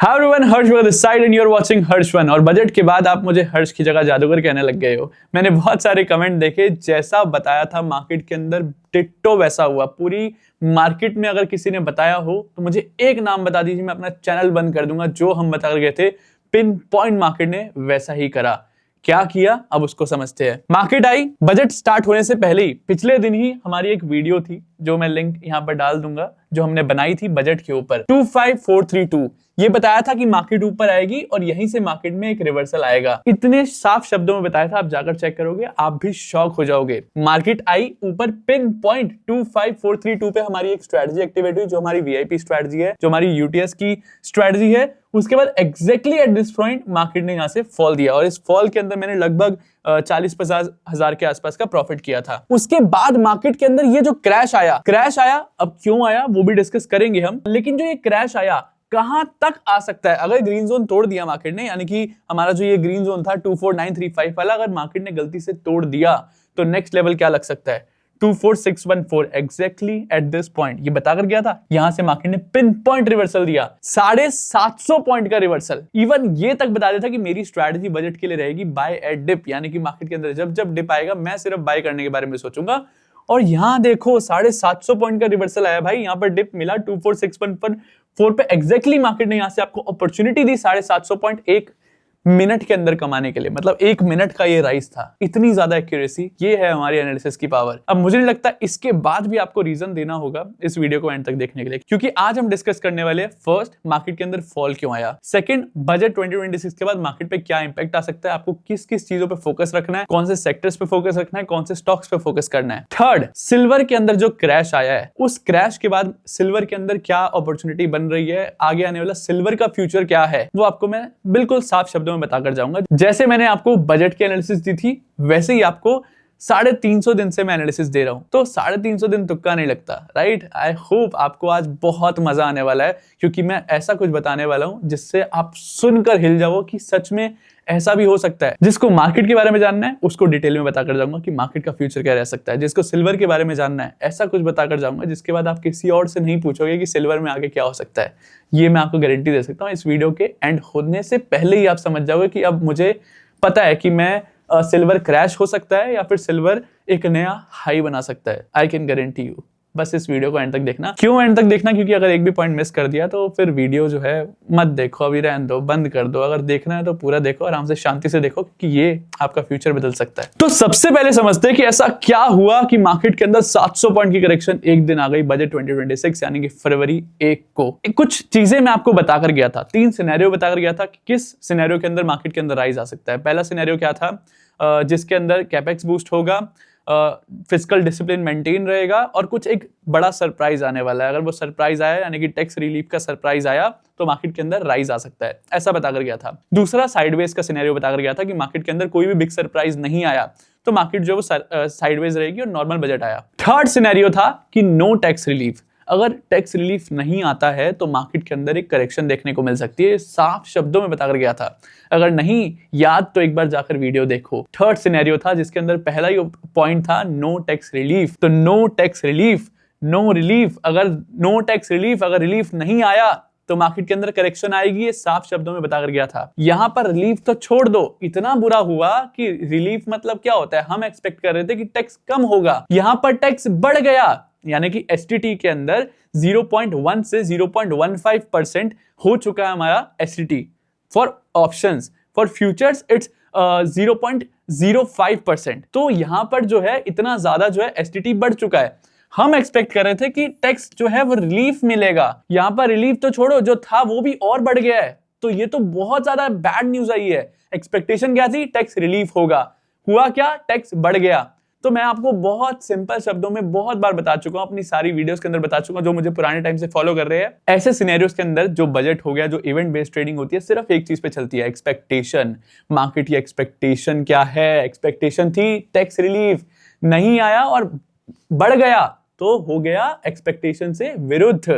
Hi everyone, Harshvardhan this side and you are watching Harshvan. और budget के बाद आप मुझे हर्ष की जगह जादूगर कहने लग गए हो। मैंने बहुत सारे कमेंट देखे, जैसा बताया था मार्केट के अंदर डिट्टो वैसा हुआ। पूरी मार्केट में अगर किसी ने बताया हो तो मुझे एक नाम बता दीजिए, मैं अपना चैनल बंद कर दूंगा। जो हम बता कर गए थे पिन पॉइंट मार्केट ने वैसा ही करा। क्या किया अब उसको समझते हैं। मार्केट आई, बजट स्टार्ट होने से पहले ही पिछले दिन ही हमारी एक वीडियो थी जो मैं लिंक यहां पर डाल दूंगा, जो हमने बनाई थी बजट के ऊपर 25432। ये बताया था कि मार्केट ऊपर आएगी और यहीं से मार्केट में एक रिवर्सल आएगा। इतने साफ शब्दों में बताया था, आप जाकर चेक करोगे आप भी शॉक हो जाओगे। मार्केट आई ऊपर, पिन पॉइंट 25432 पे हमारी एक स्ट्रेटजी एक्टिवेट हुई, जो हमारी वीआईपी स्ट्रेटजी है, जो हमारी यूटीएस की स्ट्रेटजी है। उसके बाद exactly at this point market ने यहां से फॉल दिया और इस फॉल के अंदर मैंने लगभग 40-50 हजार के आसपास का प्रॉफिट किया था। उसके बाद मार्केट के अंदर ये जो क्रैश आया, अब क्यों आया वो भी डिस्कस करेंगे हम। लेकिन जो ये क्रैश आया कहां तक आ सकता है, अगर ग्रीन जोन तोड़ दिया मार्केट ने, यानी कि हमारा जो ये ग्रीन जोन था 24935 वाला, अगर मार्केट ने गलती से तोड़ दिया तो नेक्स्ट लेवल क्या लग सकता है 24614 एग्जैक्टली एट दिस पॉइंट। ये बताकर गया था, यहां से मार्केट ने पिन पॉइंट रिवर्सल दिया, 750 पॉइंट का रिवर्सल। इवन ये तक बता दिया था कि मेरी स्ट्रैटेजी बजट के लिए रहेगी बाय एट डिप, यानी कि मार्केट के अंदर जब जब डिप आएगा मैं सिर्फ बाय करने के बारे में सोचूंगा। और यहां देखो 750 पॉइंट का रिवर्सल आया भाई, यहां पर डिप मिला 24614 पे एग्जैक्टली मार्केट ने यहां से आपको अपॉर्चुनिटी दी 750 पॉइंट 1 मिनट के अंदर कमाने के लिए। मतलब 1 मिनट का ये राइज था। इतनी ज्यादा एक्यूरेसी, ये है हमारी एनालिसिस की पावर। अब मुझे नहीं लगता इसके बाद भी आपको रीजन देना होगा इस वीडियो को एंड तक देखने के लिए, क्योंकि आज हम डिस्कस करने वाले हैं फर्स्ट मार्केट के अंदर फॉल क्यों आया, सेकंड बजट 2026 के बाद मार्केट पे क्या इंपैक्ट आ सकता है, आपको किस किस चीजों पे फोकस रखना है, कौन से सेक्टर्स पे फोकस रखना है, कौन से स्टॉक्स पे फोकस करना है, थर्ड सिल्वर के अंदर जो क्रैश आया है उस क्रैश के बाद सिल्वर के अंदर क्या अपॉर्चुनिटी बन रही है, आगे आने वाला सिल्वर का फ्यूचर क्या है, वो आपको मैं बिल्कुल साफ शब्दों में बताकर जाऊंगा। जैसे मैंने आपको बजट की एनालिसिस दी थी वैसे ही आपको 350 दिन से मैं एनालिसिस दे रहा हूं, तो 350 दिन तुक्का नहीं लगता, राइट। आई होप आपको आज बहुत मजा आने वाला है, क्योंकि मैं ऐसा कुछ बताने वाला हूं जिससे आप सुनकर हिल जाओ कि सच में ऐसा भी हो सकता है। जिसको मार्केट के बारे में जानना है उसको डिटेल में बताकर जाऊंगा कि मार्केट का फ्यूचर क्या रह सकता है। जिसको सिल्वर के बारे में जानना है ऐसा कुछ बताकर जाऊंगा जिसके बाद आप किसी और से नहीं पूछोगे कि सिल्वर में आगे क्या हो सकता है। ये मैं आपको गारंटी दे सकता हूं। इस वीडियो के एंड होने से पहले ही आप समझ जाओगे कि अब मुझे पता है कि मैं सिल्वर क्रैश हो सकता है या फिर सिल्वर एक नया हाई बना सकता है। I can guarantee you. बस इस वीडियो को एंड तक देखना। क्यों एंड तक देखना? क्योंकि अगर एक भी पॉइंट मिस कर दिया तो फिर वीडियो जो है मत देखो, अभी रहने दो, बंद कर दो। अगर देखना है तो पूरा देखो, आराम से शांति से देखो, क्योंकि ये आपका फ्यूचर बदल सकता है। तो सबसे पहले समझते हैं कि ऐसा क्या हुआ कि मार्केट के अंदर 700 पॉइंट की करेक्शन एक दिन आ गई बजट 2026 यानी कि फरवरी 1 को। कुछ चीजें मैं आपको बताकर गया था, 3 सिनेरियो बताकर गया था कि किस सिनेरियो के अंदर मार्केट के अंदर राइज आ सकता है। पहला सिनेरियो क्या था, जिसके अंदर कैपेक्स बूस्ट होगा, फिस्कल डिसिप्लिन मेंटेन रहेगा और कुछ एक बड़ा सरप्राइज आने वाला है। अगर वो सरप्राइज आया यानी कि टैक्स रिलीफ का सरप्राइज आया तो मार्केट के अंदर राइज आ सकता है, ऐसा बताकर गया था। दूसरा साइडवेज का सिनेरियो बताकर गया था कि मार्केट के अंदर कोई भी बिग सरप्राइज नहीं आया तो मार्केट जो वो साइडवेज रहेगी और नॉर्मल बजट आया। थर्ड सिनेरियो था कि नो टैक्स रिलीफ। अगर टैक्स रिलीफ नहीं आता है तो मार्केट के अंदर एक करेक्शन देखने को मिल सकती है। साफ शब्दों में बताकर गया था। अगर नहीं याद तो एक बार जाकर वीडियो देखो। थर्ड सिनेरियो था जिसके अंदर पहला ही पॉइंट था नो टैक्स रिलीफ। तो no tax relief, no relief, अगर नो टैक्स रिलीफ, अगर रिलीफ नहीं आया तो मार्केट के अंदर करेक्शन आएगी। ये साफ शब्दों में बताकर गया था। यहां पर रिलीफ तो छोड़ दो, इतना बुरा हुआ कि रिलीफ मतलब क्या होता है, हम एक्सपेक्ट कर रहे थे कि टैक्स कम होगा, यहां पर टैक्स बढ़ गया। यानी कि एसटीटी के अंदर 0.1 से 0.15% हो चुका है हमारा STT for options. For futures it's 0.05%। तो यहां पर जो है इतना ज्यादा जो है एसटीटी बढ़ चुका है। हम एक्सपेक्ट कर रहे थे कि टैक्स जो है वो रिलीफ मिलेगा, यहां पर रिलीफ तो छोड़ो, जो था वो भी और बढ़ गया है। तो ये तो बहुत ज्यादा बैड न्यूज आई है। एक्सपेक्टेशन क्या थी, टैक्स रिलीफ होगा, हुआ क्या, टैक्स बढ़ गया। तो मैं आपको बहुत सिंपल शब्दों में बहुत बार बता चुका हूं, अपनी सारी वीडियोस के अंदर बता चुका हूं, जो मुझे पुराने टाइम से फॉलो कर रहे हैं। ऐसे सिनेरियोस के अंदर जो बजट हो गया, जो इवेंट बेस्ड ट्रेडिंग होती है, सिर्फ एक चीज पे चलती है, एक्सपेक्टेशन। मार्केट की एक्सपेक्टेशन क्या है? एक्सपेक्टेशन थी टैक्स रिलीफ, नहीं आया और बढ़ गया तो हो गया एक्सपेक्टेशन से विरुद्ध,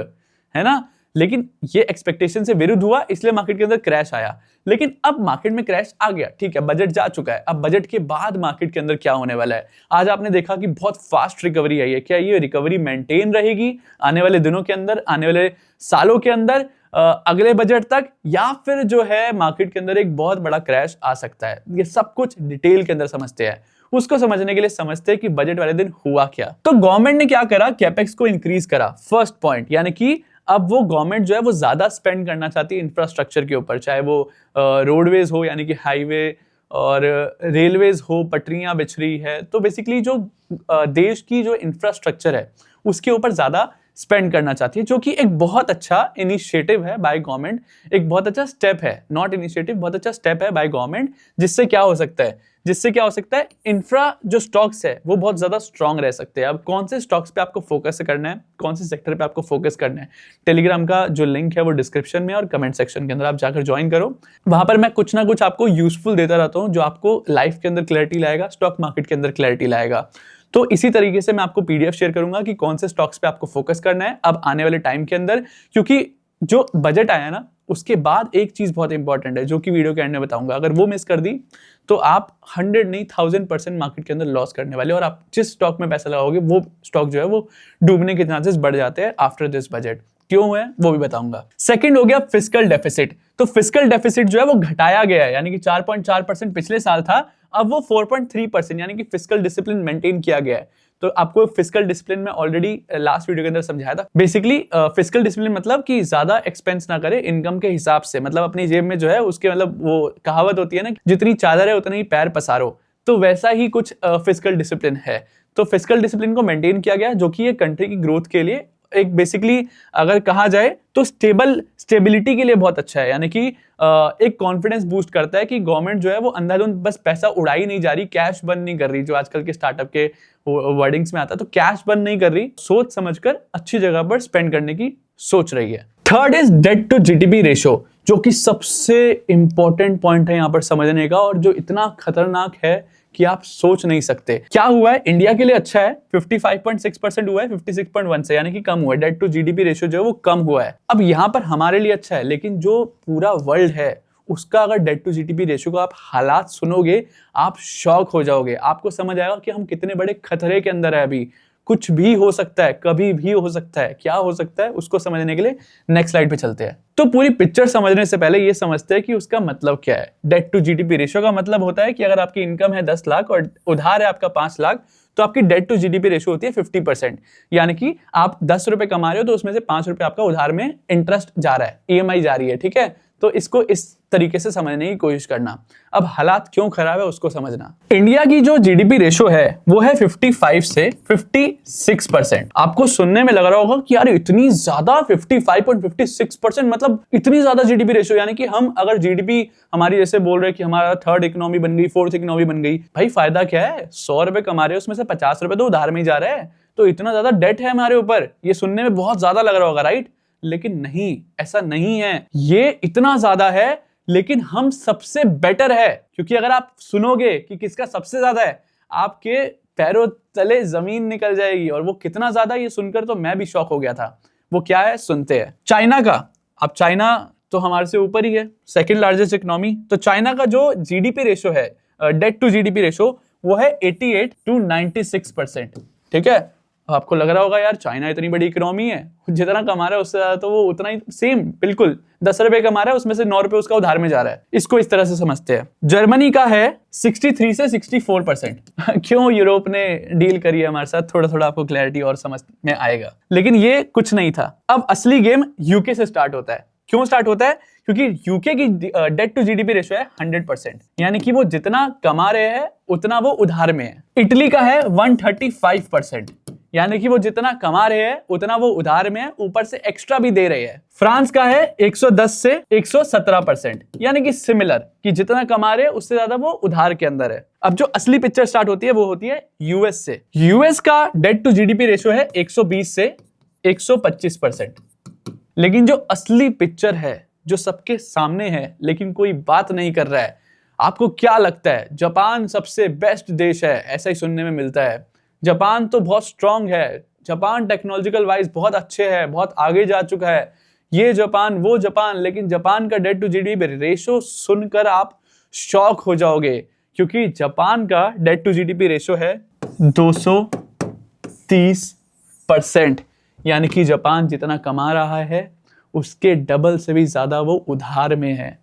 है ना। लेकिन ये एक्सपेक्टेशन से विरुद्ध हुआ, इसलिए मार्केट के अंदर क्रैश आया। लेकिन अब मार्केट में क्रैश आ गया, ठीक है, बजट जा चुका है। अब बजट के बाद मार्केट के अंदर क्या होने वाला है? आज आपने देखा कि बहुत फास्ट रिकवरी आई है। क्या ये रिकवरी मेंटेन रहेगी आने वाले दिनों के अंदर, आने वाले सालों के अंदर, अगले बजट तक, या फिर जो है मार्केट के अंदर एक बहुत बड़ा क्रैश आ सकता है? ये सब कुछ डिटेल के अंदर समझते हैं। उसको समझने के लिए समझते हैं कि बजट वाले दिन हुआ क्या। तो गवर्नमेंट ने क्या करा? कैपेक्स को इंक्रीज करा, फर्स्ट पॉइंट। यानी कि अब वो गवर्नमेंट जो है वो ज्यादा स्पेंड करना चाहती है इंफ्रास्ट्रक्चर के ऊपर, चाहे वो रोडवेज हो यानी कि हाईवे, और रेलवेज हो, पटरियां बिछ रही है। तो बेसिकली जो देश की जो इंफ्रास्ट्रक्चर है उसके ऊपर ज्यादा स्पेंड करना चाहती है, जो कि एक बहुत अच्छा इनिशिएटिव है बाय गवर्नमेंट, एक बहुत अच्छा स्टेप है, नॉट इनिशिएटिव, बहुत अच्छा स्टेप है बाय गवर्नमेंट। जिससे क्या हो सकता है? जिससे क्या हो सकता है? इंफ्रा जो स्टॉक्स है वो बहुत ज्यादा स्ट्रांग रह सकते हैं। अब कौन से स्टॉक्स पे आपको फोकस करना है, कौन से सेक्टर पे आपको फोकस करना है, टेलीग्राम का जो लिंक है वो डिस्क्रिप्शन में और कमेंट सेक्शन के अंदर आप जाकर ज्वाइन करो। वहां पर मैं कुछ ना कुछ आपको यूजफुल देता रहता हूं, जो आपको लाइफ के अंदर क्लैरिटी लाएगा, स्टॉक मार्केट के अंदर क्लैरिटी लाएगा। तो इसी तरीके से मैं आपको पीडीएफ शेयर करूंगा कि कौन से स्टॉक्स पे आपको फोकस करना है अब आने वाले टाइम के अंदर। क्योंकि जो बजट आया ना उसके बाद एक चीज बहुत इंपॉर्टेंट है, जो कि वीडियो के एंड में बताऊंगा। अगर वो मिस कर दी तो आप 100 नहीं 1000% मार्केट के अंदर लॉस करने वाले, और आप जिस स्टॉक में पैसा लगाओगे वो स्टॉक जो है वो डूबने के चांसेस बढ़ जाते हैं आफ्टर दिस बजट। क्यों है वो भी बताऊंगा। सेकंड हो गया फिस्कल डेफिसिट। तो फिस्कल डेफिसिट जो है वो घटाया गया है, यानी कि 4.4% पिछले साल था, अब वो 4.3%, यानी कि फिस्कल डिसिप्लिन मेंटेन किया गया है। तो आपको फिस्कल डिसिप्लिन में ऑलरेडी लास्ट वीडियो के अंदर समझाया था। बेसिकली फिस्कल डिसिप्लिन मतलब कि ज्यादा एक्सपेंस ना करे इनकम के हिसाब से, मतलब अपनी जेब में जो है उसके, मतलब वो कहावत होती है ना, जितनी चादर है उतना ही पैर पसारो, तो वैसा ही कुछ फिस्कल डिसिप्लिन है। तो फिस्कल डिसिप्लिन को मेंटेन किया गया, जो कि ये कंट्री की ग्रोथ के लिए एक बेसिकली अगर कहा जाए तो स्टेबिलिटी के लिए बहुत अच्छा है। यानी कि एक कॉन्फिडेंस बूस्ट करता है कि गवर्नमेंट जो है वो अंधाधुंध बस पैसा उड़ाई नहीं जा रही, कैश बर्न नहीं कर रही, जो आजकल के स्टार्टअप के वर्डिंग्स में आता है। तो कैश बर्न नहीं कर रही, सोच समझकर अच्छी जगह पर स्पेंड करने की सोच रही है। Third is debt to GDP ratio, जो कि सबसे इंपॉर्टेंट पॉइंट है यहां पर समझने का, और जो इतना खतरनाक है कि आप सोच नहीं सकते। क्या हुआ है? इंडिया के लिए अच्छा है, 55.6% हुआ है 56.1 से, यानी कि कम हुआ है। डेट टू जीडीपी रेशियो जो है वो कम हुआ है। अब यहां पर हमारे लिए अच्छा है, लेकिन जो पूरा वर्ल्ड है उसका अगर डेट टू जीडीपी रेशियो को आप हालात सुनोगे आप शॉक हो जाओगे। आपको समझ आएगा कि हम कितने बड़े खतरे के अंदर है। अभी कुछ भी हो सकता है, कभी भी हो सकता है। क्या हो सकता है उसको समझने के लिए नेक्स्ट स्लाइड पे चलते हैं। तो पूरी पिक्चर समझने से पहले ये समझते हैं कि उसका मतलब क्या है। डेट टू जीडीपी रेशियो का मतलब होता है कि अगर आपकी इनकम है 10 लाख और उधार है आपका 5 लाख, तो आपकी डेट टू जीडीपी रेशियो होती है 50%। यानी कि आप 10 रुपए कमा रहे हो तो उसमें से 5 रुपए आपका उधार में इंटरेस्ट जा रहा है, ईएमआई जा रही है, ठीक है। तो इसको इस तरीके से समझने की कोशिश करना। अब हालात क्यों खराब है उसको समझना। इंडिया की जो जीडीपी रेशो है वो है 55 से 56%। आपको सुनने में लग रहा होगा कि यार इतनी ज्यादा, 55.56%, मतलब इतनी ज्यादा जीडीपी रेशो। यानी कि हम अगर जीडीपी हमारी जैसे बोल रहे हैं कि हमारा थर्ड इकोनॉमी बन गई, फोर्थ इकोनॉमी बन गई, भाई फायदा क्या है? 100 रुपए कमा रहे हो उसमें से 50 रुपए तो उधार में ही जा रहा है, तो इतना ज्यादा डेट है हमारे ऊपर। ये सुनने में बहुत ज्यादा लग रहा होगा, राइट? लेकिन नहीं, ऐसा नहीं है। ये इतना ज्यादा है लेकिन हम सबसे बेटर है, क्योंकि अगर आप सुनोगे कि किसका सबसे ज्यादा है, आपके पैरों तले जमीन निकल जाएगी। और वो कितना ज्यादा, ये सुनकर तो मैं भी शॉक हो गया था। वो क्या है सुनते हैं। चाइना का, अब चाइना तो हमारे से ऊपर ही है, सेकंड लार्जेस्ट इकोनॉमी। तो चाइना का जो जीडीपी रेशो है, डेट टू जीडीपी रेशो, वो है 88 to 96%, ठीक है। आपको लग रहा होगा यार चाइना इतनी बड़ी इकोनॉमी है, जितना कमा रहा है उससे ज्यादा तो वो उतना ही, सेम बिल्कुल 10 रुपए कमा रहा है उसमें से 9 रुपए उसका उधार में जा रहा है। इसको इस तरह से समझते हैं। जर्मनी का है 63 से 64%। क्यों यूरोप ने डील करी है हमारे साथ, थोड़ा थोड़ा आपको क्लैरिटी और समझ में आएगा। लेकिन ये कुछ नहीं था। अब असली गेम यूके से स्टार्ट होता है। क्यों स्टार्ट होता है? क्योंकि यूके की डेट टू जीडीपी रेशियो है 100%, यानी कि वो जितना कमा रहे हैं उतना वो उधार में है। इटली का है 135%, यानी कि वो जितना कमा रहे हैं उतना वो उधार में है, ऊपर से एक्स्ट्रा भी दे रहे हैं। फ्रांस का है 110 से 117%, यानी कि सिमिलर, कि जितना कमा रहे हैं उससे ज्यादा वो उधार के अंदर है। अब जो असली पिक्चर स्टार्ट होती है वो होती है यूएस से। यूएस का डेट टू जीडीपी रेशियो है 120 से 125%। लेकिन जो असली पिक्चर है, जो सबके सामने है लेकिन कोई बात नहीं कर रहा है, आपको क्या लगता है? जापान सबसे बेस्ट देश है, ऐसा ही सुनने में मिलता है। जापान तो बहुत स्ट्रांग है, जापान टेक्नोलॉजिकल वाइज बहुत अच्छे है, बहुत आगे जा चुका है। ये जापान वो जापान, लेकिन जापान का डेट टू जीडीपी रेशो सुनकर आप शॉक हो जाओगे, क्योंकि जापान का डेट टू जीडीपी रेशो है 230%। यानी कि जापान जितना कमा रहा है उसके डबल से भी ज्यादा वो उधार में है।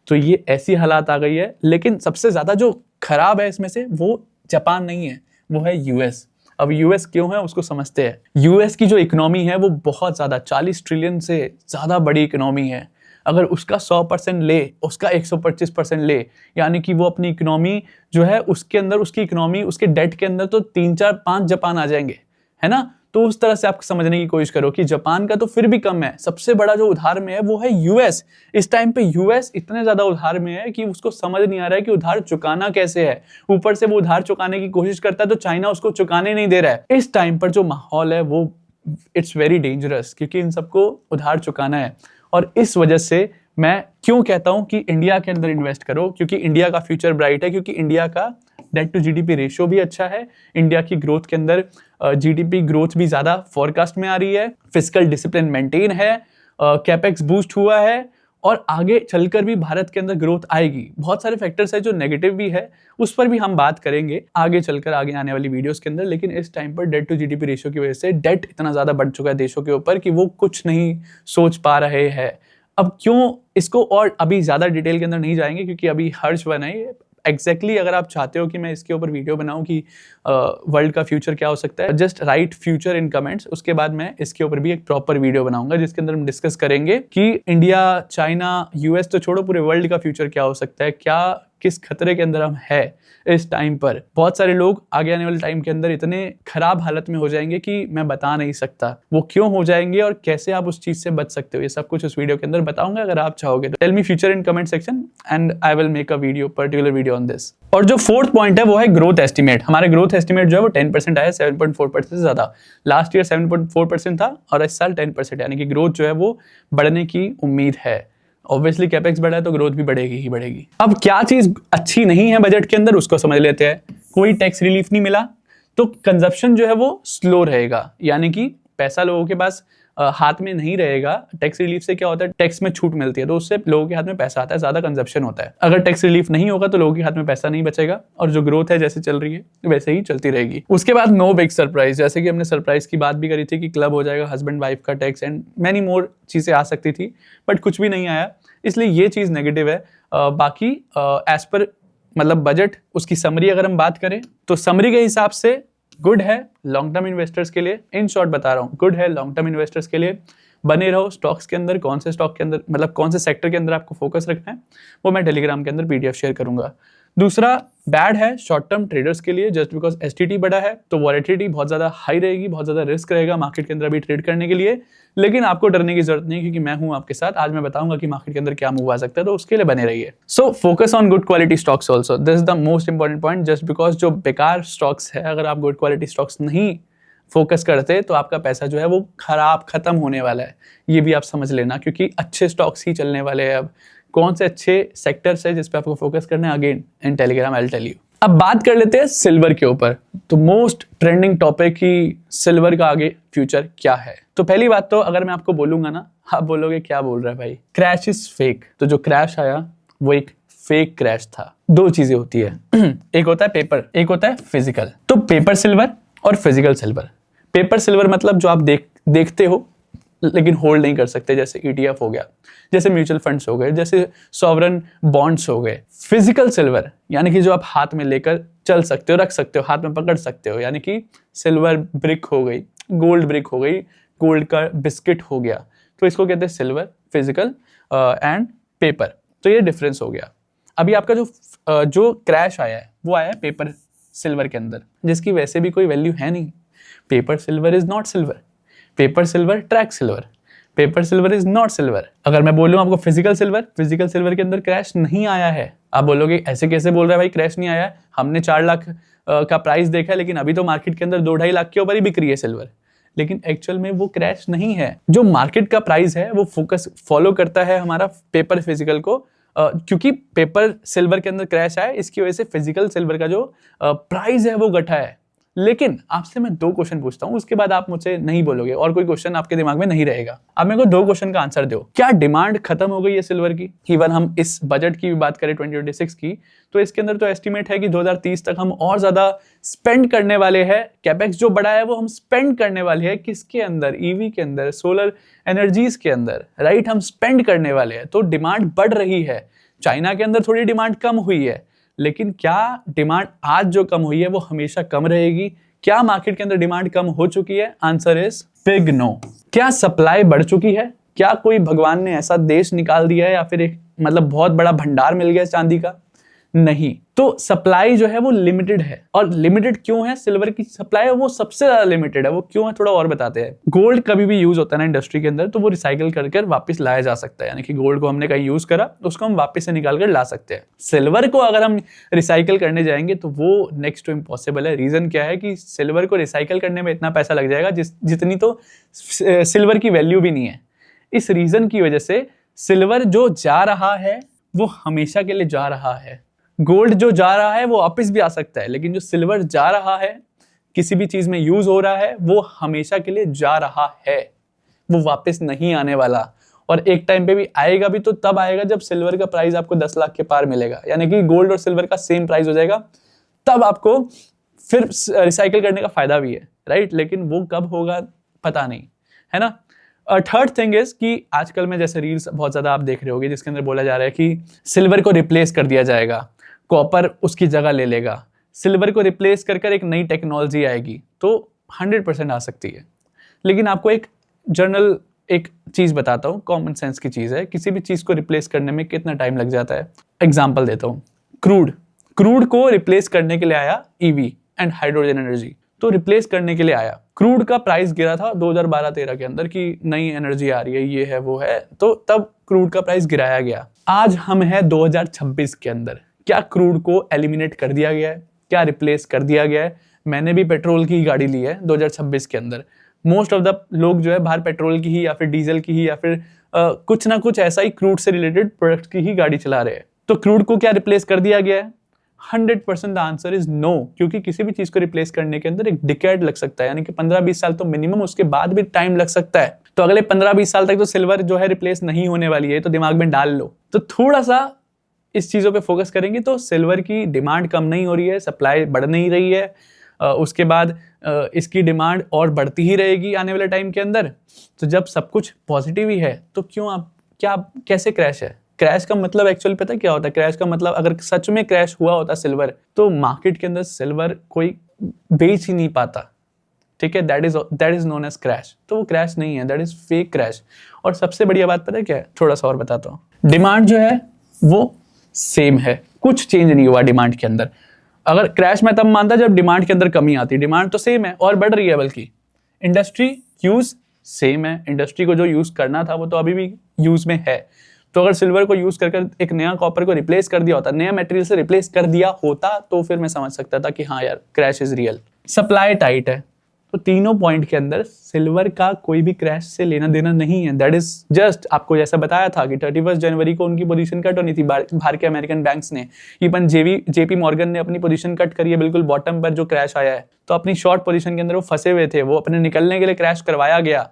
तो ये ऐसी हालात आ गई है। लेकिन सबसे ज्यादा जो खराब है इसमें से वो जापान नहीं है, वो है यूएस। अब यूएस क्यों है उसको समझते हैं। यूएस की जो इकोनॉमी है वो बहुत ज्यादा 40 ट्रिलियन से ज्यादा बड़ी इकोनॉमी है। अगर उसका 100% ले, उसका 125% ले, यानी कि वो अपनी इकोनॉमी जो है उसके अंदर, उसकी इकोनॉमी उसके डेट के अंदर तो 3 4 5 जापान आ जाएंगे, है ना। तो उस तरह से आप समझने की कोशिश करो कि जापान का तो फिर भी कम है। सबसे बड़ा जो उधार में है वो है यूएस। इस टाइम पे यूएस इतने ज्यादा उधार में है कि उसको समझ नहीं आ रहा है कि उधार चुकाना कैसे है। ऊपर से वो उधार चुकाने की कोशिश करता है तो चाइना उसको चुकाने नहीं दे रहा है। इस टाइम पर जो माहौल है वो इट्स वेरी डेंजरस, क्योंकि इन सबको उधार चुकाना है। और इस वजह से मैं क्यों कहता हूं कि इंडिया के अंदर इन्वेस्ट करो, क्योंकि इंडिया का फ्यूचर ब्राइट है, क्योंकि इंडिया का डेट टू जीडीपी रेशियो भी अच्छा है। इंडिया की ग्रोथ के अंदर जीडीपी ग्रोथ भी ज्यादा फोरकास्ट में आ रही है, फिस्कल डिसिप्लिन मेंटेन है, कैपेक्स बूस्ट हुआ है और आगे चलकर भी भारत के अंदर ग्रोथ आएगी। बहुत सारे फैक्टर्स है जो नेगेटिव भी है, उस पर भी हम बात करेंगे आगे चलकर, आगे आने वाली वीडियोस के अंदर। लेकिन इस टाइम पर डेट टू जीडीपी रेशियो की वजह से डेट इतना ज्यादा बढ़ चुका है देशों के ऊपर कि वो कुछ नहीं सोच पा रहे हैं। अब क्यों इसको और अभी ज्यादा डिटेल के अंदर नहीं जाएंगे, क्योंकि अभी हर्ष बनाए एग्जैक्टली अगर आप चाहते हो कि मैं इसके ऊपर वीडियो बनाऊं कि वर्ल्ड का फ्यूचर क्या हो सकता है, just right future in comments. उसके बाद मैं इसके ऊपर भी एक प्रॉपर वीडियो बनाऊंगा जिसके अंदर हम डिस्कस करेंगे कि इंडिया, चाइना, यूएस तो छोड़ो, पूरे वर्ल्ड का फ्यूचर क्या हो सकता है, क्या किस खतरे के अंदर हम है इस टाइम पर। बहुत सारे लोग आगे आने वाले टाइम के अंदर इतने खराब हालत में हो जाएंगे कि मैं बता नहीं सकता वो क्यों हो जाएंगे और कैसे आप उस चीज से बच सकते हो। ये सब कुछ उस वीडियो के अंदर बताऊंगा अगर आप चाहोगे तो। Tell me future in comment section and I will make a video, particular video on this. और जो फोर्थ पॉइंट है वो है ग्रोथ एस्टिमेट। हमारे ग्रोथ एस्टिमेट जो है वो 10% आया, 7.4% से ज्यादा। लास्ट ईयर 7.4% था और इस साल 10%, यानी कि ग्रोथ जो है वो बढ़ने की उम्मीद है। ऑब्वियसली कैपेक्स बढ़ा है तो ग्रोथ भी बढ़ेगी ही बढ़ेगी। अब क्या चीज अच्छी नहीं है बजट के अंदर उसको समझ लेते हैं। कोई टैक्स रिलीफ नहीं मिला तो कंजप्शन जो है वो स्लो रहेगा, यानी कि पैसा लोगों के पास हाथ में नहीं रहेगा। टैक्स रिलीफ से क्या होता है, टैक्स में छूट मिलती है तो उससे लोगों के हाथ में पैसा आता है, ज्यादा कंजप्शन होता है। अगर टैक्स रिलीफ नहीं होगा तो लोगों के हाथ में पैसा नहीं बचेगा और जो ग्रोथ है जैसे चल रही है वैसे ही चलती रहेगी। उसके बाद नो बिग सरप्राइज, जैसे कि हमने सरप्राइज की बात भी करी थी कि क्लब हो जाएगा हस्बैंड वाइफ का टैक्स एंड मैनी मोर चीजें आ सकती थी, बट कुछ भी नहीं आया, इसलिए ये चीज नेगेटिव है। बाकी एज पर मतलब बजट, उसकी समरी अगर हम बात करें तो समरी के हिसाब से गुड है लॉन्ग टर्म इन्वेस्टर्स के लिए। इन शॉर्ट बता रहा हूँ, गुड है लॉन्ग टर्म इन्वेस्टर्स के लिए। बने रहो स्टॉक्स के अंदर। कौन से स्टॉक के अंदर, मतलब कौन से सेक्टर के अंदर आपको फोकस रखना है वो मैं टेलीग्राम के अंदर पीडीएफ शेयर करूंगा। दूसरा बैड है शॉर्ट टर्म ट्रेडर्स के लिए, जस्ट बिकॉज एसटीटी बड़ा है तो वॉलेटिलिटी बहुत ज्यादा हाई रहेगी, बहुत ज्यादा रिस्क रहेगा मार्केट के अंदर अभी ट्रेड करने के लिए। लेकिन आपको डरने की जरूरत नहीं, क्योंकि मैं हूं आपके साथ। आज मैं बताऊंगा कि मार्केट के अंदर क्या मूव आ सकता है, तो उसके लिए बने रहिए। So focus on good quality stocks also, this is the most important point. Just because जो बेकार स्टॉक्स है, अगर आप गुड क्वालिटी स्टॉक्स नहीं फोकस करते तो आपका पैसा जो है वो खत्म होने वाला है, ये भी आप समझ लेना, क्योंकि अच्छे स्टॉक्स ही चलने वाले हैं। अब कौन से अच्छे सेक्टर्स है जिस पे आपको फोकस करना है, again in Telegram I will tell you. अब बात कर लेते हैं सिल्वर के ऊपर। तो मोस्ट ट्रेंडिंग टॉपिक ही सिल्वर का आगे फ्यूचर क्या है। तो पहली बात तो अगर मैं आपको बोलूंगा ना, आप बोलोगे क्या बोल रहा है भाई, क्रैश इज फेक। तो जो क्रैश आया वो एक फेक क्रैश था। दो चीजें होती है एक होता है पेपर, एक होता है फिजिकल। तो पेपर सिल्वर और फिजिकल सिल्वर। पेपर सिल्वर मतलब जो आप देखते हो लेकिन होल्ड नहीं कर सकते, जैसे ETF हो गया, जैसे म्यूचुअल फंड्स हो गए, जैसे सॉवरन बॉन्ड्स हो गए। फिजिकल सिल्वर यानी कि जो आप हाथ में लेकर चल सकते हो, रख सकते हो, हाथ में पकड़ सकते हो, यानी कि सिल्वर ब्रिक हो गई, गोल्ड ब्रिक हो गई, गोल्ड का बिस्किट हो गया, तो इसको कहते हैं सिल्वर, फिजिकल एंड पेपर। तो ये डिफरेंस हो गया। अभी आपका जो क्रैश आया है वो आया है पेपर सिल्वर के अंदर, जिसकी वैसे भी कोई वैल्यू है नहीं। Paper silver is not silver, paper silver track silver, paper silver is not silver. अगर मैं बोलूं आपको फिजिकल सिल्वर के अंदर क्रैश नहीं आया है, आप बोलोगे ऐसे कैसे बोल रहा है भाई, क्रैश नहीं आया है, हमने 4 लाख का प्राइस देखा है, लेकिन अभी तो मार्केट के अंदर 2-2.5 लाख के ऊपर ही बिक रही है सिल्वर। लेकिन एक्चुअल में वो क्रैश नहीं है। जो मार्केट का प्राइस है वो फोकस फॉलो करता है हमारा पेपर फिजिकल को, क्योंकि पेपर सिल्वर के अंदर क्रैश आया, इसकी वजह से फिजिकल सिल्वर का जो प्राइस है वो घटा है। लेकिन आपसे मैं 2 क्वेश्चन पूछता हूं, उसके बाद आप मुझसे नहीं बोलोगे और कोई क्वेश्चन आपके दिमाग में नहीं रहेगा। आप मेरे को 2 क्वेश्चन का आंसर दो। क्या डिमांड खत्म हो गई है सिल्वर की? इवन हम इस बजट की भी बात करें 2026 की, तो इसके अंदर तो एस्टिमेट है कि 2030 तक हम और ज्यादा स्पेंड करने वाले हैं। कैपेक्स जो बड़ा है वो हम स्पेंड करने वाले हैं किसके अंदर? ईवी के अंदर, सोलर एनर्जीज के अंदर, राइट? हम स्पेंड करने वाले हैं, तो डिमांड बढ़ रही है। चाइना के अंदर थोड़ी डिमांड कम हुई है, लेकिन क्या डिमांड आज जो कम हुई है वो हमेशा कम रहेगी? क्या मार्केट के अंदर डिमांड कम हो चुकी है? Answer is big no. क्या सप्लाई बढ़ चुकी है? क्या कोई भगवान ने ऐसा देश निकाल दिया है या फिर एक मतलब बहुत बड़ा भंडार मिल गया चांदी का? नहीं। तो सप्लाई जो है वो लिमिटेड है। और लिमिटेड क्यों है? सिल्वर की सप्लाई है वो सबसे ज्यादा लिमिटेड है। वो क्यों है थोड़ा और बताते हैं। गोल्ड कभी भी यूज होता है ना इंडस्ट्री के अंदर, तो वो रिसाइकल कर वापस लाया जा सकता है। यानी कि गोल्ड को हमने कहीं यूज करा, उसको हम वापस से निकाल कर ला सकते हैं। सिल्वर को अगर हम रिसाइकल करने जाएंगे तो वो नेक्स्ट टू इम्पॉसिबल है। रीजन क्या है कि सिल्वर को रिसाइकल करने में इतना पैसा लग जाएगा जितनी तो सिल्वर की वैल्यू भी नहीं है। इस रीजन की वजह से सिल्वर जो जा रहा है वो हमेशा के लिए जा रहा है। गोल्ड जो जा रहा है वो वापस भी आ सकता है, लेकिन जो सिल्वर जा रहा है, किसी भी चीज में यूज हो रहा है, वो हमेशा के लिए जा रहा है। वो वापस नहीं आने वाला। और एक टाइम पे भी आएगा भी तो तब आएगा जब सिल्वर का प्राइस आपको 10 लाख के पार मिलेगा। यानी कि गोल्ड और सिल्वर का सेम प्राइस हो जाएगा, तब आपको फिर रिसाइकिल करने का फायदा भी है, राइट? लेकिन वो कब होगा पता नहीं, है ना? थर्ड थिंग इज कि आजकल में जैसे रील्स बहुत ज्यादा आप देख रहे होगे जिसके अंदर बोला जा रहा है कि सिल्वर को रिप्लेस कर दिया जाएगा, कॉपर उसकी जगह ले लेगा। सिल्वर को रिप्लेस कर एक नई टेक्नोलॉजी आएगी, तो 100% आ सकती है। लेकिन आपको एक जनरल एक चीज बताता हूँ, कॉमन सेंस की चीज है। किसी भी चीज को रिप्लेस करने में कितना टाइम लग जाता है? एग्जाम्पल देता हूँ, क्रूड को रिप्लेस करने के लिए आया ईवी एंड हाइड्रोजन एनर्जी, तो रिप्लेस करने के लिए आया। क्रूड का प्राइस गिरा था 2012-13 के अंदर कि नई एनर्जी आ रही है, ये है वो है, तो तब क्रूड का प्राइस गिराया गया। आज हम हैं 2026 के अंदर, क्या क्रूड को एलिमिनेट कर दिया गया है? क्या रिप्लेस कर दिया गया है? मैंने भी पेट्रोल की गाड़ी ली है 2026 के अंदर। मोस्ट ऑफ द लोग जो है बाहर पेट्रोल की ही या फिर डीजल की ही या फिर कुछ ना कुछ ऐसा ही क्रूड से रिलेटेड प्रोडक्ट की ही गाड़ी चला रहे हैं। तो क्रूड को क्या रिप्लेस कर दिया गया है? 100% द आंसर इज नो, क्योंकि किसी भी चीज को रिप्लेस करने के अंदर एक डिकेड लग सकता है, यानी कि 15-20 साल तो मिनिमम, उसके बाद भी टाइम लग सकता है। तो अगले 15-20 साल तक तो सिल्वर जो है रिप्लेस नहीं होने वाली है, तो दिमाग में डाल लो। तो थोड़ा सा इस चीजों पे फोकस करेंगे तो सिल्वर की डिमांड कम नहीं हो रही है, सप्लाई बढ़ नहीं रही है। उसके बाद इसकी डिमांड और बढ़ती ही रहेगी आने वाले टाइम के अंदर। तो जब सब कुछ पॉजिटिव ही है तो क्यों आप क्या कैसे क्रैश है? क्रैश का मतलब एक्चुअली पता है क्या होता है? क्रैश का मतलब अगर सच में क्रैश हुआ होता सिल्वर, तो मार्केट के अंदर सिल्वर कोई बेच ही नहीं पाता, ठीक है? That is known as crash. तो वो क्रैश नहीं है, दैट इज फेक क्रैश। और सबसे बढ़िया बात पता है क्या है? थोड़ा सा और बताता हूँ। डिमांड जो है वो सेम है, कुछ चेंज नहीं हुआ डिमांड के अंदर। अगर क्रैश मैं तब मानता जब डिमांड के अंदर कमी आती, डिमांड तो सेम है और बढ़ रही है, बल्कि इंडस्ट्री यूज सेम है। इंडस्ट्री को जो यूज करना था वो तो अभी भी यूज में है। तो अगर सिल्वर को यूज कर एक नया कॉपर को रिप्लेस कर दिया होता, नया मटेरियल से रिप्लेस कर दिया होता, तो फिर मैं समझ सकता था कि हाँ यार crash is real. Supply tight है, तो तीनों पॉइंट के अंदर सिल्वर का कोई भी क्रैश से लेना देना नहीं है। दैट इज जस्ट, आपको जैसा बताया था कि 31 जनवरी को उनकी पोजीशन कट होनी थी बाहर के अमेरिकन बैंक्स ने। इवन जेपी मॉर्गन ने अपनी पोजीशन कट करी है बिल्कुल बॉटम पर जो क्रैश आया है। तो अपनी शॉर्ट पोजीशन के अंदर वो फंसे हुए थे, वो अपने निकलने के लिए क्रैश करवाया गया,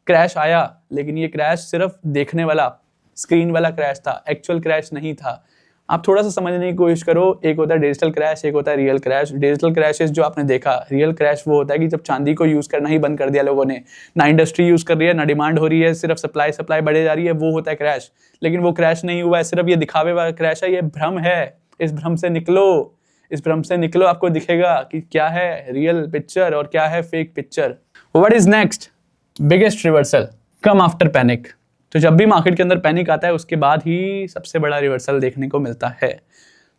क्रैश आया, लेकिन ये क्रैश सिर्फ देखने वाला स्क्रीन वाला क्रैश था, एक्चुअल क्रैश नहीं था। आप थोड़ा सा समझने की कोशिश करो, एक होता है डिजिटल क्रैश, एक होता है रियल क्रैश। डिजिटल क्रैशेस जो आपने देखा, रियल क्रैश वो होता है कि जब चांदी को यूज करना ही बंद कर दिया लोगों ने, ना इंडस्ट्री यूज कर रही है, ना डिमांड हो रही है, सिर्फ सप्लाई बढ़े जा रही है, वो होता है क्रैश। लेकिन वो क्रैश नहीं हुआ है, सिर्फ ये दिखावे वाला क्रैश है, ये भ्रम है। इस भ्रम से निकलो, इस भ्रम से निकलो, आपको दिखेगा कि क्या है रियल पिक्चर और क्या है fake picture. What is next? Biggest reversal come after panic. तो जब भी मार्केट के अंदर पैनिक आता है उसके बाद ही सबसे बड़ा रिवर्सल देखने को मिलता है।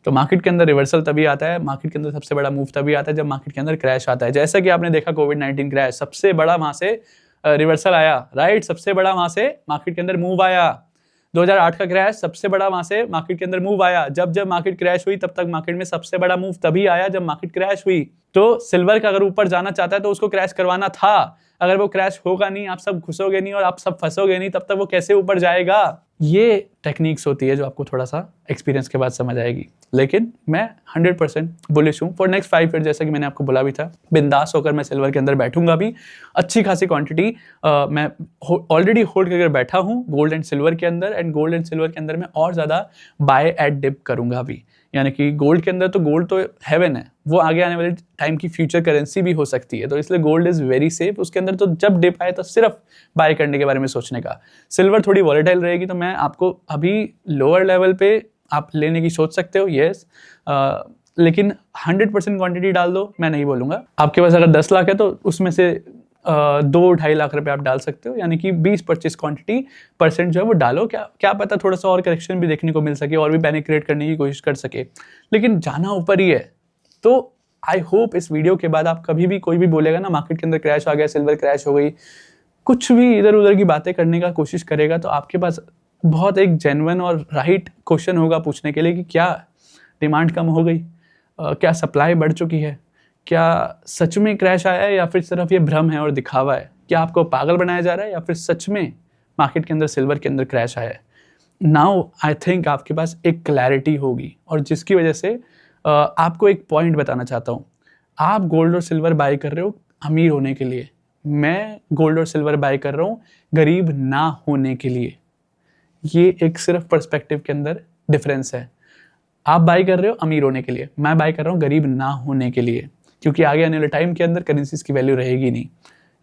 तो मार्केट के अंदर रिवर्सल तभी आता है, मार्केट के अंदर सबसे बड़ा मूव तभी आता है जब मार्केट के अंदर क्रैश आता है। जैसा कि आपने देखा कोविड-19 क्रैश, सबसे बड़ा वहां से रिवर्सल आया, राइट? सबसे बड़ा वहां से मार्केट के अंदर मूव आया। 2008 का क्रैश, सबसे बड़ा वहां से मार्केट के अंदर मूव आया। जब मार्केट क्रैश हुई तब तक मार्केट में सबसे बड़ा मूव तभी आया जब मार्केट क्रैश हुई। तो सिल्वर का अगर ऊपर जाना चाहता है तो उसको क्रैश करवाना था। अगर वो क्रैश होगा नहीं, आप सब घुसोगे नहीं और आप सब फंसोगे नहीं, तब तक वो कैसे ऊपर जाएगा? ये टेक्निक्स होती है जो आपको थोड़ा सा एक्सपीरियंस के बाद समझ आएगी। लेकिन मैं 100% बुलिश हूँ फॉर नेक्स्ट 5 ईयर। जैसा कि मैंने आपको बोला भी था, बिंदास होकर मैं सिल्वर के अंदर बैठूंगा भी। अच्छी खासी क्वांटिटी मैं ऑलरेडी होल्ड करके बैठा हूँ गोल्ड एंड सिल्वर के अंदर, एंड गोल्ड एंड सिल्वर के अंदर मैं और ज़्यादा बाय एट डिप करूंगा भी। यानी कि गोल्ड के अंदर तो गोल्ड तो हेवन है, वो आगे आने वाले टाइम की फ्यूचर करेंसी भी हो सकती है, तो इसलिए गोल्ड इज वेरी सेफ। उसके अंदर तो जब डिप आए तो सिर्फ बाय करने के बारे में सोचने का। सिल्वर थोड़ी वॉलेटाइल रहेगी, तो मैं आपको अभी लोअर लेवल पे आप लेने की सोच सकते हो, येस, लेकिन 100% क्वांटिटी डाल दो, मैं नहीं बोलूँगा। आपके पास अगर 10 लाख है तो उसमें से 2-2.5 लाख रुपए आप डाल सकते हो, यानी कि 20-25 क्वांटिटी परसेंट जो है वो डालो। क्या पता थोड़ा सा और करेक्शन भी देखने को मिल सके और भी पैनिक क्रिएट करने की कोशिश कर सके, लेकिन जाना ऊपर ही है। तो आई होप इस वीडियो के बाद आप कभी भी कोई भी बोलेगा ना मार्केट के अंदर क्रैश आ गया, सिल्वर क्रैश हो गई, कुछ भी इधर उधर की बातें करने का कोशिश करेगा, तो आपके पास बहुत एक जेन्युइन और राइट क्वेश्चन होगा पूछने के लिए कि क्या डिमांड कम हो गई, क्या सप्लाई बढ़ चुकी है, क्या सच में क्रैश आया है या फिर सिर्फ ये भ्रम है और दिखावा है, क्या आपको पागल बनाया जा रहा है या फिर सच में मार्केट के अंदर सिल्वर के अंदर क्रैश आया है। नाउ आई थिंक आपके पास एक क्लैरिटी होगी, और जिसकी वजह से आपको एक पॉइंट बताना चाहता हूँ। आप गोल्ड और सिल्वर बाय कर रहे हो अमीर होने के लिए, मैं गोल्ड और सिल्वर बाय कर रहा हूँ गरीब ना होने के लिए। ये एक सिर्फ पर्सपेक्टिव के अंदर डिफरेंस है। आप बाय कर रहे हो अमीर होने के लिए, मैं बाय कर रहा हूँ गरीब ना होने के लिए, क्योंकि आगे आने वाले टाइम के अंदर करेंसीज की वैल्यू रहेगी नहीं,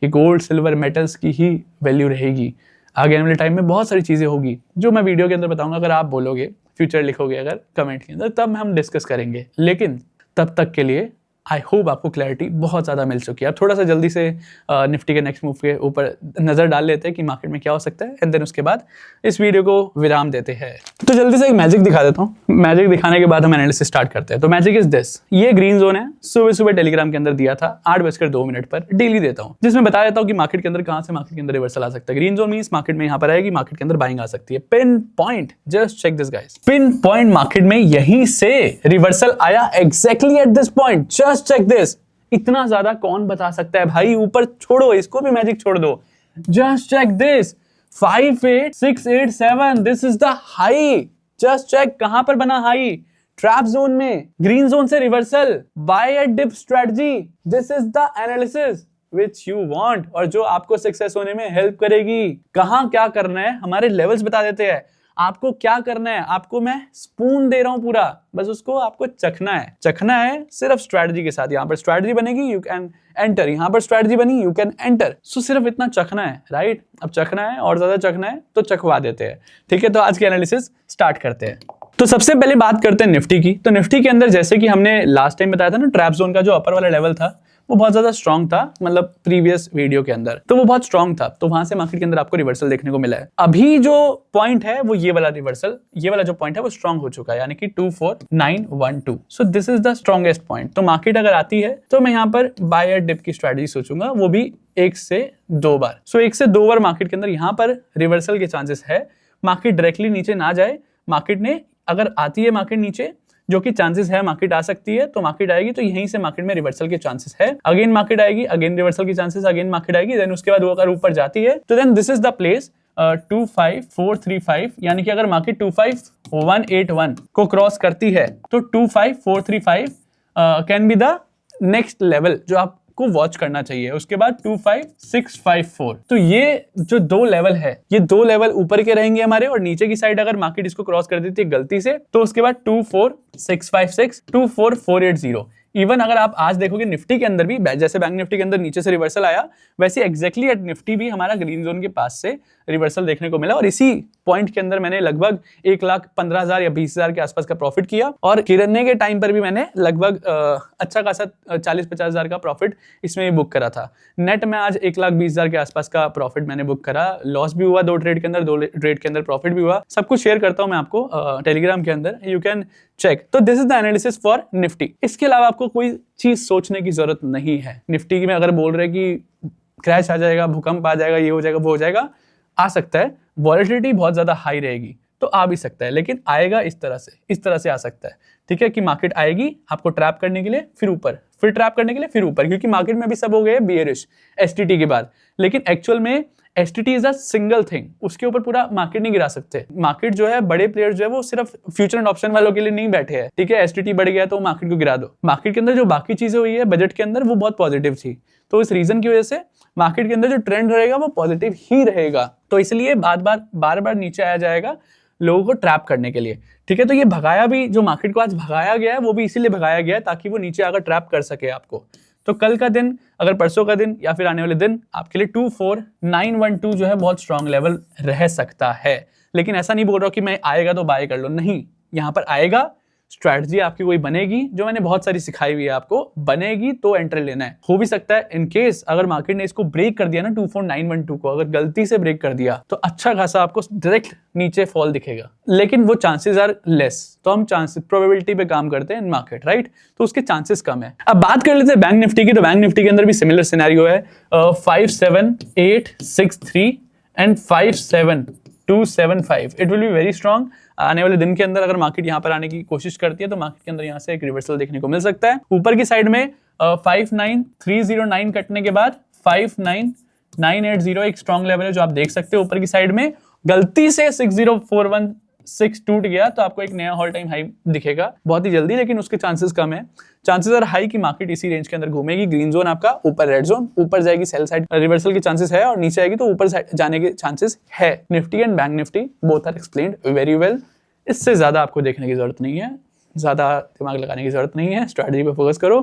ये गोल्ड सिल्वर मेटल्स की ही वैल्यू रहेगी। आगे आने वाले टाइम में बहुत सारी चीज़ें होगी जो मैं वीडियो के अंदर बताऊंगा। अगर आप बोलोगे, फ्यूचर लिखोगे अगर कमेंट के अंदर, तब हम डिस्कस करेंगे। लेकिन तब तक के लिए आई होप आपको क्लैरिटी बहुत ज़्यादा मिल चुकी है। अब थोड़ा सा जल्दी से निफ्टी के नेक्स्ट मूव के ऊपर नज़र डाल लेते हैं कि मार्केट में क्या हो सकता है, एंड देन उसके बाद इस वीडियो को विराम देते हैं। तो जल्दी से एक मैजिक दिखा देता हूँ। मैजिक दिखाने के बाद हम एनालिसिस स्टार्ट करते हैं। तो मैजिक इज दिस, ये ग्रीन जोन है, सुबह सुबह टेलीग्राम के अंदर दिया था 8:02 पर, डेली देता हूँ, जिसमें बताया देता हूँ कि मार्केट के अंदर कहाँ से मार्केट के अंदर रिवर्सल आ सकता है। ग्रीन जोन मींस मार्केट में यहाँ पर आएगी, मार्केट के अंदर बाइंग आ सकती है। Pin point, just check this guys, pin point market में यहीं से रिवर्सल आया exactly at this point. Just check this. इतना ज्यादा कौन बता सकता है भाई? ऊपर छोड़ो, इसको भी मैजिक छोड़ दो। Just check this, 58687, this is the high. Just check कहां पर बना हाई? ट्रैप जोन में, ग्रीन जोन से reversal, buy at dip strategy. This is the analysis which you want, और जो आपको सक्सेस होने में हेल्प करेगी। कहां क्या करना है, हमारे लेवल्स बता देते हैं। आपको क्या करना है, आपको मैं स्पून दे रहा हूं पूरा, बस उसको आपको चखना है। चखना है सिर्फ स्ट्रैटेजी के साथ। यहां पर स्ट्रैटेजी बनेगी, यू कैन एंटर। यहां पर स्ट्रैटेजी बनी, यू कैन एंटर। सो सिर्फ इतना चखना है, राइट? अब चखना है और ज्यादा चखना है तो चखवा देते हैं, ठीक है? तो आज की एनालिसिस स्टार्ट करते हैं। तो सबसे पहले बात करते हैं निफ्टी की। तो निफ्टी के अंदर जैसे कि हमने लास्ट टाइम बताया था ना, ट्रैप जोन का जो अपर वाला लेवल था वो बहुत ज्यादा स्ट्रांग था, मतलब प्रीवियस वीडियो के अंदर तो वो बहुत स्ट्रांग था, तो वहां से मार्केट के अंदर आपको रिवर्सल देखने को मिला है। अभी जो पॉइंट है वो ये वाला रिवर्सल, ये वाला जो पॉइंट है वो स्ट्रांग हो चुका है, यानी कि 24912। सो this is the strongest point. तो मार्केट अगर आती है तो मैं यहाँ पर बाय एट डिप की स्ट्रेटजी सोचूंगा, वो भी 1 से 2 बार। सो 1 से 2 बार मार्केट के अंदर यहाँ पर रिवर्सल के चांसेस है। मार्केट डायरेक्टली नीचे ना जाए, मार्केट ने अगर आती है मार्केट नीचे, जो कि चांसेस है मार्केट आ सकती है, तो मार्केट आएगी तो यहीं से मार्केट में रिवर्सल के चांसेस है। अगेन मार्केट आएगी, अगेन रिवर्सल की चांसेस, अगेन मार्केट आएगी, देन उसके बाद वो अगर ऊपर जाती है तो then this is the place 25435, यानी कि अगर मार्केट 25181 को क्रॉस करती है तो 25435 can be the next level जो आप को वॉच करना चाहिए। उसके बाद 25654। तो ये जो 2 लेवल है, ये 2 लेवल ऊपर के रहेंगे हमारे, और नीचे की साइड अगर मार्केट इसको क्रॉस कर देती है गलती से तो उसके बाद 24656, 24480। इवन अगर आप आज देखोगे निफ्टी के अंदर भी, जैसे बैंक निफ्टी के अंदर नीचे से रिवर्सल आया, वैसे एग्जैक्टली एट निफ्टी भी हमारा ग्रीन जोन के पास से रिवर्सल देखने को मिला, और इसी पॉइंट के अंदर मैंने लगभग 1,15,000 या 20,000 के आसपास का प्रॉफिट किया, और गिरने के टाइम पर भी मैंने लगभग अच्छा खासा 40-50,000 का प्रॉफिट इसमें बुक करा था। नेट में आज 1,20,000 के आसपास का प्रॉफिट मैंने बुक करा। लॉस भी हुआ 2 ट्रेड के अंदर, 2 ट्रेड के अंदर प्रॉफिट भी हुआ। सब कुछ शेयर करता हूं मैं आपको टेलीग्राम के अंदर, यू कैन चेक। तो this is the analysis for Nifty. इसके अलावा आपको कोई चीज सोचने की जरूरत नहीं है। निफ्टी में अगर बोल रहे कि क्रैश आ जाएगा, भूकंप आ जाएगा, ये हो जाएगा, वो हो जाएगा, आ सकता है। वॉलेटिलिटी बहुत ज्यादा हाई रहेगी तो आ भी सकता है, लेकिन आएगा इस तरह से आ सकता है, ठीक है? कि मार्केट आएगी आपको ट्रैप करने के लिए, फिर ऊपर, फिर ट्रैप करने के लिए फिर ऊपर, क्योंकि मार्केट में भी सब हो गए बियरिश एसटीटी के बाद। लेकिन एक्चुअल में STT is a single thing, उसके ऊपर पूरा मार्केट नहीं गिरा सकते। मार्केट जो है, बड़े प्लेयर्स जो है वो सिर्फ फ्यूचर एंड ऑप्शन वालों के लिए नहीं बैठे हैं, ठीक है। एसटीटी बढ़ गया तो मार्केट को गिरा दो। मार्केट के अंदर जो बाकी चीजें हुई है बजट के अंदर वो बहुत पॉजिटिव थी, तो इस रीजन की वजह से मार्केट के अंदर जो ट्रेंड रहेगा वो पॉजिटिव ही रहेगा। तो इसलिए बार बार नीचे आया जाएगा लोगों को ट्रैप करने के लिए, ठीक है। तो ये भगाया भी, जो मार्केट को आज भगाया गया है वो भी इसीलिए भगाया गया है ताकि वो नीचे आकर ट्रैप कर सके आपको। तो कल का दिन, अगर परसों का दिन या फिर आने वाले दिन आपके लिए 24912 जो है बहुत स्ट्रॉन्ग लेवल रह सकता है। लेकिन ऐसा नहीं बोल रहा कि मैं आएगा तो बाय कर लो, नहीं, यहाँ पर आएगा, स्ट्रैटेजी आपकी कोई बनेगी जो मैंने बहुत सारी सिखाई हुई है आपको, बनेगी तो एंट्री लेना है। हो भी सकता है इन केस अगर मार्केट ने इसको ब्रेक कर दिया ना 24912 को, अगर गलती से ब्रेक कर दिया तो अच्छा खासा आपको डायरेक्ट नीचे फॉल दिखेगा, लेकिन वो चांसेस आर लेस। तो हम चांसेस प्रोबेबिलिटी पे काम करते हैं इन मार्केट, राइट, तो उसके चांसेस कम है। अब बात कर लेते हैं बैंक निफ्टी की। तो बैंक निफ्टी के अंदर भी सिमिलर सिनेरियो है, 57863 and 57275। It will be very strong. आने वाले दिन के अंदर अगर मार्केट यहाँ पर आने की कोशिश करती है तो मार्केट के अंदर यहाँ से एक रिवर्सल देखने को मिल सकता है। ऊपर की साइड में 59309 कटने के बाद 59980 एक स्ट्रॉन्ग लेवल है जो आप देख सकते हो। ऊपर की साइड में गलती से 60416 टूट गया तो आपको एक नया ऑल टाइम हाई दिखेगा बहुत ही जल्दी, लेकिन उसके चांसेस कम है। चांसेस आर हाई कि मार्केट इसी रेंज के अंदर घूमेगी। ग्रीन जोन आपका, ऊपर रेड जोन, ऊपर जाएगी सेल साइड रिवर्सल के चांसेस है, और नीचे आएगी तो ऊपर जाने के चांसेस है। Nifty and Bank Nifty both are explained very well. इससे ज्यादा आपको देखने की जरूरत नहीं है, ज्यादा दिमाग लगाने की जरूरत नहीं है, स्ट्रैटेजी पे फोकस करो।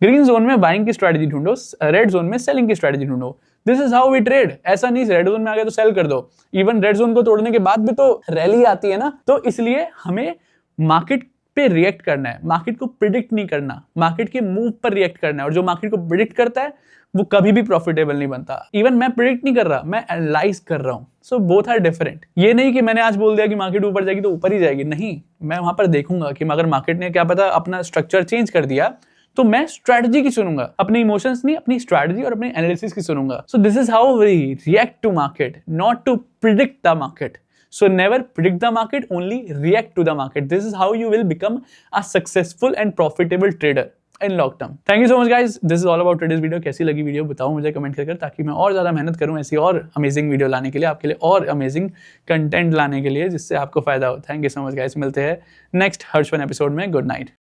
ग्रीन जोन में बाइंग की स्ट्रैटेजी ढूंढो, रेड जोन में सेलिंग की स्ट्रैटेजी ढूंढो। This is how we trade. ऐसा नहीं रेड जोन में आ गया तो सेल कर दो, इवन रेड जोन को तोड़ने के बाद भी तो रैली आती है ना। तो इसलिए हमें मार्केट पे रिएक्ट करना है, मार्केट को प्रिडिक्ट नहीं करना, मार्केट के मूव पर रिएक्ट करना है। और जो मार्केट को प्रिडिक्ट करता है वो कभी भी प्रॉफिटेबल नहीं बनता। इवन मैं प्रिडिक्ट नहीं कर रहा, मैं एनालाइज कर रहा हूं। So both are different. ये नहीं कि मैंने आज बोल दिया कि मार्केट ऊपर जाएगी तो ऊपर ही जाएगी, नहीं, मैं वहां पर देखूंगा कि अगर मार्केट ने क्या पता अपना स्ट्रक्चर चेंज कर दिया तो मैं स्ट्रैटेजी की सुनूंगा, अपने इमोशंस नहीं, अपनी स्ट्रैटेजी और अपने एनालिसिस की सुनूंगा। So this is how we react to market, not to predict the market. So never predict the market, only react to the market. This is how you will become a successful and profitable trader in long term. Thank you so much guys. This is all about today's video. कैसी लगी video बताओ मुझे comment कर, ताकि मैं और ज़्यादा मेहनत करूँ ऐसी और अमेजिंग वीडियो लाने के लिए, आपके लिए और अमेजिंग कंटेंट लाने के लिए जिससे आपको फायदा हो। Thank you so much guys. मिलते हैं नेक्स्ट हर्ष वन एपिसोड में। Good night.